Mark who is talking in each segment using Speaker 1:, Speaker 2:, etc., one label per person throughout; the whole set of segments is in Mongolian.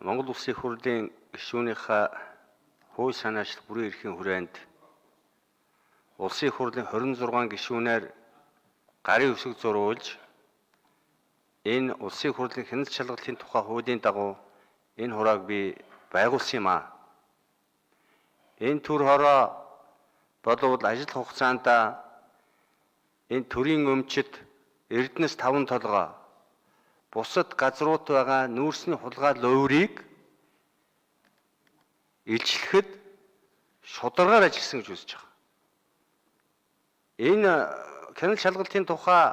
Speaker 1: Монгол Улсын их хурлын гишүүнийхээ хууль санаачлах бүрэн эрхийн хүрээнд Улсын их хурлын 26 гишүүнээр гарын үсэг зурулж энэ Улсын их хурлын хяналт шалгалтын тухай хуулийн дагуу энэ хурааг би байгуулсан юм а. Энэ төр хороо болвол ажил хугацаанд энэ төрийн өмчит Эрдэнэс 5 толгой бусад газрууд байгаа нүүрсний хулгай луурийг илчлэхэд шударгаар ажилласан гэж үзэж байгаа. Энэ хяналт шалгалтын тухай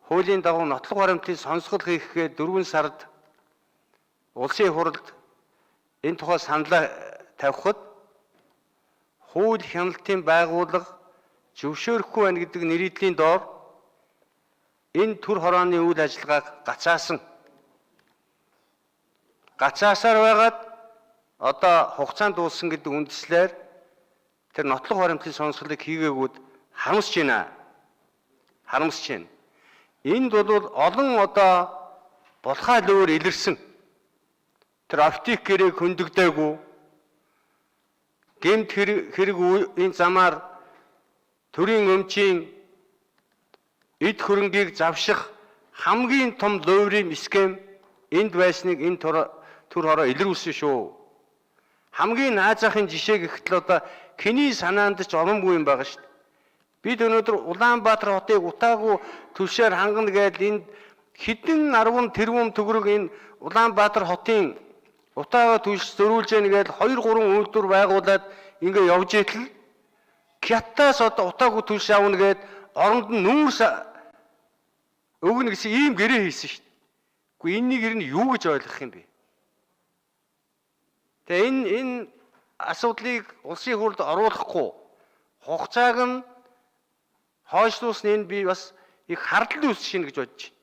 Speaker 1: хуулийн дагуу нотлох баримтын сонсгол хийхэд 4 сард Улсын их хурлд энэ тухай саналаа тавихад хууль хяналтын байгууллага зөвшөөрөхгүй байна гэдэг нэрийдлийн доор энэ төр хорооны үйл ажиллагааг гацаасаар байгаад одоо хугацаанд дууссан гэдэг үндслээр тэр нотлох баримтын сонсголыг хийгээгүүд харамсаж байна. Энд бол олон одоо булхай луур илэрсэн тэр оптик гэрээг хөндөгдөөгүй гэмт хэрэг энэ замаар төрийн өмчийн эд хөрөнгийг завших хамгийн том луурын схем энд байсныг энэ төр хороо илрүүлсэн шүү. Хамгийн наазахын жишээ гэхэд л одоо хэний санаанд ч оромгүй юм байгаа шүү дээ. Бид өнөөдөр Улаанбаатар хотыг утаагүй түвшээр хангана гэдэг энд хэдэн 10 тэрбум төгрөг энэ Улаанбаатар хотын утаагаа түвш зөрүүлж яана гэдэг 2-3 үйлдвэр байгуулад ингээ явж итэл Кятаас одоо утаагүй түвш авна гэдэг оронд нь нүүрс өгнө гэсэн ийм гэрээ хийсэн шүү дээ. Гэхдээ энэнийг ер нь юу гэж ойлгох юм бэ? Тэгээ энэ асуудлыг Улсын их хурлд оруулахгүй хугацааг нь хойшлуулсан энэ би бас их хардлагын үүсгэж чинь гэж бодож байна.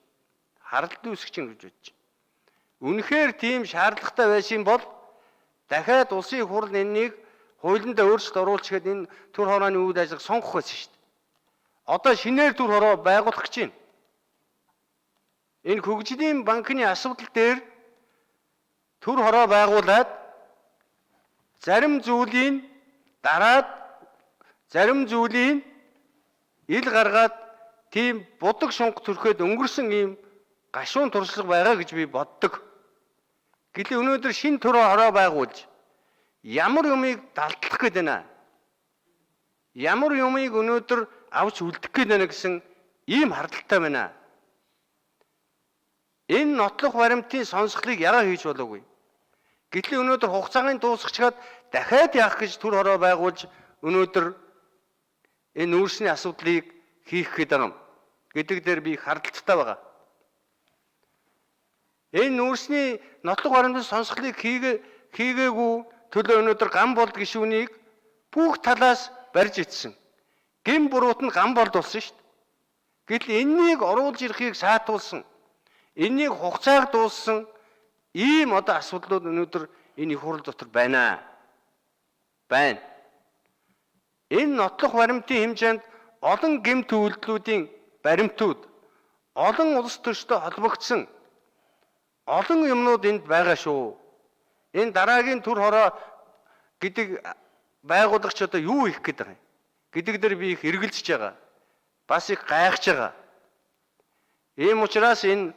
Speaker 1: Үнэхээр тийм шаардлагатай байсан бол дахиад Улсын их хурл энэнийг хуулиндаа өөрчлөлт оруулж ихэд энэ төр хорооны үйл ажиллагааг сонгох байсан шүү дээ. Одоо шинээр төр хороо байгуулах гэж байна. Энэ хөгжлийн банкны асуудал дээр төр хороо байгуулад зарим зүйлийн ил гаргаад тийм будаг шунг төрөхөд өнгөрсөн ийм гашуун туршлага байгаа гэж би боддог. Гэтэл өнөөдөр шинэ төр хороо байгуулж ямар юмыг далдлах гээд байна. Ямар юмыг өнөөдөр авч үлдэх гээд байна гэсэн ийм хардлагатай байна. Энэ нотлох баримтын сонсголыг яагаад хийж болоогүй? Гэтэл өнөөдөр хугацааны дуусчихад дахиад яах гэж төр хороо байгуулж өнөөдөр энэ нүүрсний асуудлыг хийх гээд байгаа юм гэдэг дээр би хардлагатай байгаа. Энэ нүүрсний нотлох баримтын сонсголыг хийгээгүй төлөө өнөөдөр ган болд гишүүнийг бүх талаас барьж итсэн. Гэм буруут нь ган болд болсон шүү дээ. Гэтэл энэнийг оруулж ирэхийг саатуулсан. Энийг хугацааг дууссан ийм одоо асуудлууд өнөөдөр энэ их хурл дотор байна. Энэ нотлох баримтын хэмжээнд олон гэмт үйлдэлүүдийн баримтууд, олон улс төрчтэй холбогдсон олон юмнууд энд байгаа шүү. Энэ дараагийн төр хороо гэдэг байгуулагч одоо юу хийх гээд байгаа юм гэдэг дээр би их эргэлзэж байгаа. Бас их гайхаж байгаа. Ийм учраас энэ